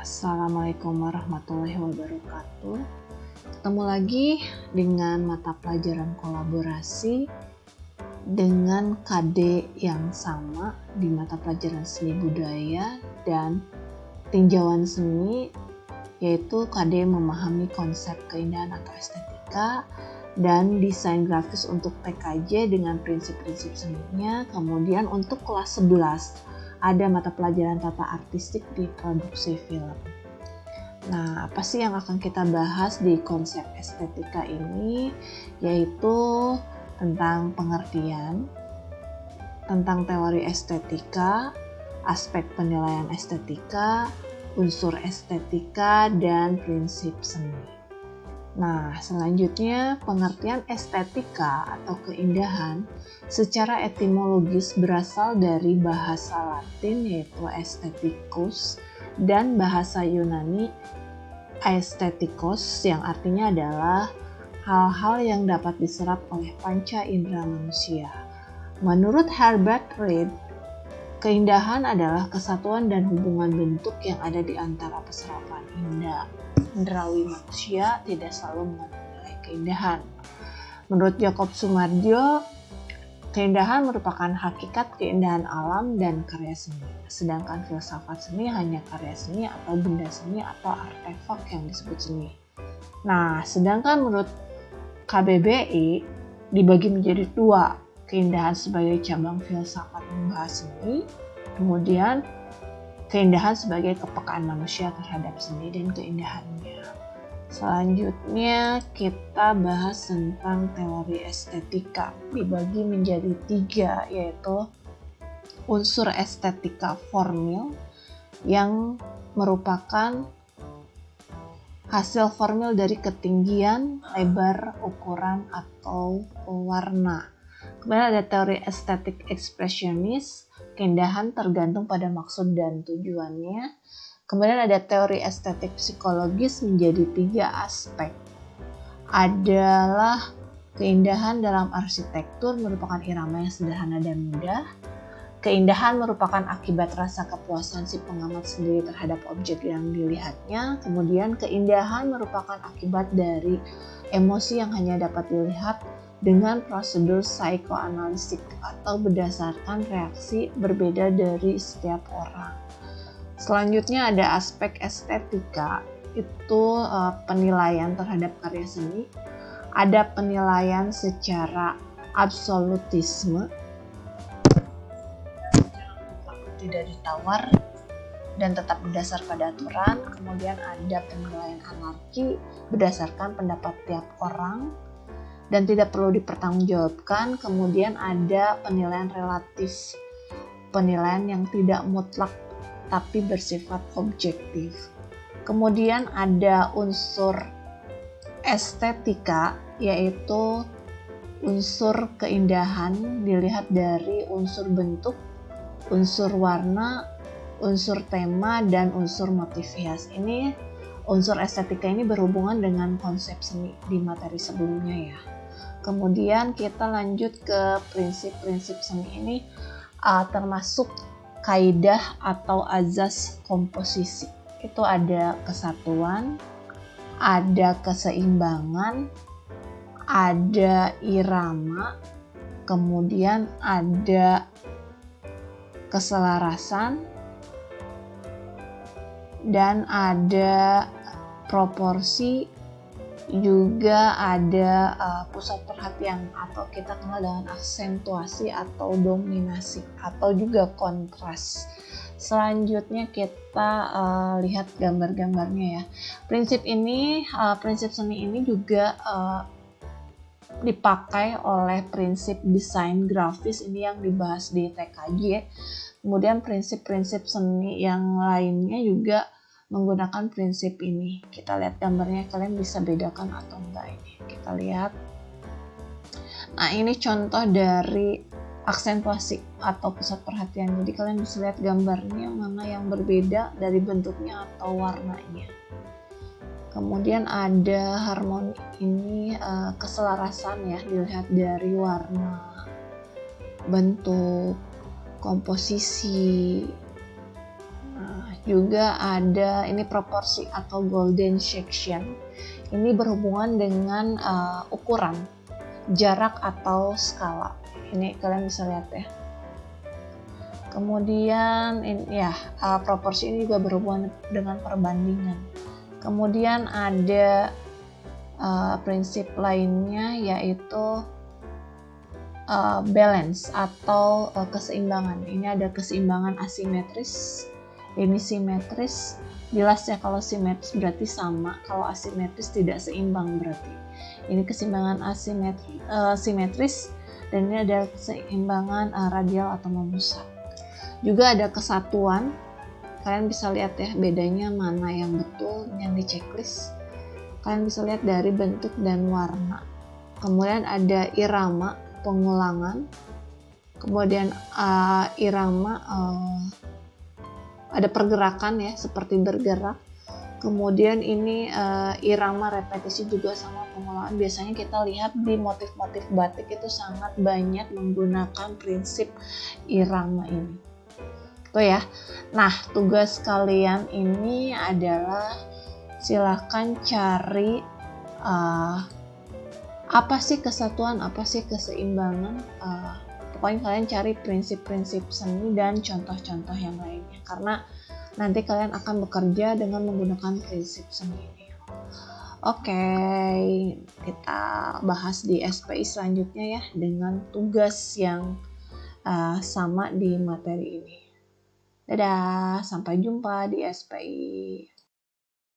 Assalamualaikum warahmatullahi wabarakatuh. Ketemu lagi dengan mata pelajaran kolaborasi dengan KD yang sama di mata pelajaran seni budaya dan tinjauan seni, yaitu KD memahami konsep keindahan atau estetika dan desain grafis untuk TKJ dengan prinsip-prinsip seninya. Kemudian untuk kelas 11 ada mata pelajaran tata artistik di produksi film. Nah, apa sih yang akan kita bahas di konsep estetika ini? Yaitu tentang pengertian, tentang teori estetika, aspek penilaian estetika, unsur estetika, dan prinsip seni. Nah, selanjutnya pengertian estetika atau keindahan secara etimologis berasal dari bahasa Latin yaitu aestheticus dan bahasa Yunani aesthetikos yang artinya adalah hal-hal yang dapat diserap oleh panca indera manusia. Menurut Herbert Reed, keindahan adalah kesatuan dan hubungan bentuk yang ada di antara peserapan indrawi manusia tidak selalu mengandung nilai keindahan. Menurut Jacob Soemarjo, keindahan merupakan hakikat keindahan alam dan karya seni. Sedangkan filsafat seni hanya karya seni atau benda seni atau artefak yang disebut seni. Nah, sedangkan menurut KBBI dibagi menjadi dua, keindahan sebagai cabang filsafat membahas seni, kemudian keindahan sebagai kepekaan manusia terhadap seni dan keindahannya. Selanjutnya kita bahas tentang teori estetika. Dibagi menjadi 3, yaitu unsur estetika formil yang merupakan hasil formil dari ketinggian, lebar, ukuran, atau warna. Kemudian ada teori estetik ekspresionis, keindahan tergantung pada maksud dan tujuannya. Kemudian ada teori estetik psikologis menjadi 3 aspek. Adalah keindahan dalam arsitektur merupakan irama yang sederhana dan mudah. Keindahan merupakan akibat rasa kepuasan si pengamat sendiri terhadap objek yang dilihatnya. Kemudian keindahan merupakan akibat dari emosi yang hanya dapat dilihat dengan prosedur psikoanalitik atau berdasarkan reaksi berbeda dari setiap orang. Selanjutnya ada aspek estetika, itu penilaian terhadap karya seni. Ada penilaian secara absolutisme, tidak ditawar dan tetap berdasar pada aturan. Kemudian ada penilaian anarki berdasarkan pendapat tiap orang dan tidak perlu dipertanggungjawabkan. Kemudian ada penilaian relatif, penilaian yang tidak mutlak tapi bersifat objektif. Kemudian ada unsur estetika, yaitu unsur keindahan dilihat dari unsur bentuk, unsur warna, unsur tema, dan unsur motif hias. Ini unsur estetika ini berhubungan dengan konsep seni di materi sebelumnya ya. Kemudian kita lanjut ke prinsip-prinsip seni ini, termasuk kaidah atau azas komposisi. Itu ada kesatuan, ada keseimbangan, ada irama, kemudian ada keselarasan, dan ada proporsi, juga ada pusat perhatian atau kita kenal dengan aksentuasi atau dominasi atau juga kontras. Selanjutnya kita lihat gambar-gambarnya ya. Prinsip seni ini juga dipakai oleh prinsip desain grafis ini yang dibahas di TKJ. Kemudian prinsip-prinsip seni yang lainnya juga menggunakan prinsip ini. Kita lihat gambarnya, kalian bisa bedakan atau enggak ini. Kita lihat. Nah, ini contoh dari aksentuasi atau pusat perhatian. Jadi kalian bisa lihat gambarnya mana yang berbeda dari bentuknya atau warnanya. Kemudian ada harmoni, ini keselarasan ya, dilihat dari warna, bentuk, komposisi, Juga ada ini proporsi atau golden section. Ini berhubungan dengan ukuran, jarak atau skala. Ini kalian bisa lihat ya. Kemudian proporsi ini juga berhubungan dengan perbandingan. Kemudian ada prinsip lainnya yaitu balance atau keseimbangan. Ini ada keseimbangan asimetris, ini simetris. Jelas ya, kalau simetris berarti sama, kalau asimetris tidak seimbang berarti. Ini keseimbangan simetris, dan ini ada keseimbangan radial atau memusat. Juga ada kesatuan. Kalian bisa lihat ya bedanya mana yang betul yang di checklist. Kalian bisa lihat dari bentuk dan warna. Kemudian ada irama, pengulangan. Kemudian irama ada pergerakan ya, seperti bergerak. Kemudian ini irama repetisi juga sama pengulangan. Biasanya kita lihat di motif-motif batik itu sangat banyak menggunakan prinsip irama ini. Tuh ya. Nah, tugas kalian ini adalah silahkan cari apa sih kesatuan, apa sih keseimbangan. Pokoknya kalian cari prinsip-prinsip seni dan contoh-contoh yang lainnya, karena nanti kalian akan bekerja dengan menggunakan prinsip seni ini. Oke, kita bahas di SPI selanjutnya ya, dengan tugas yang sama di materi ini. Dadah, sampai jumpa di SPI.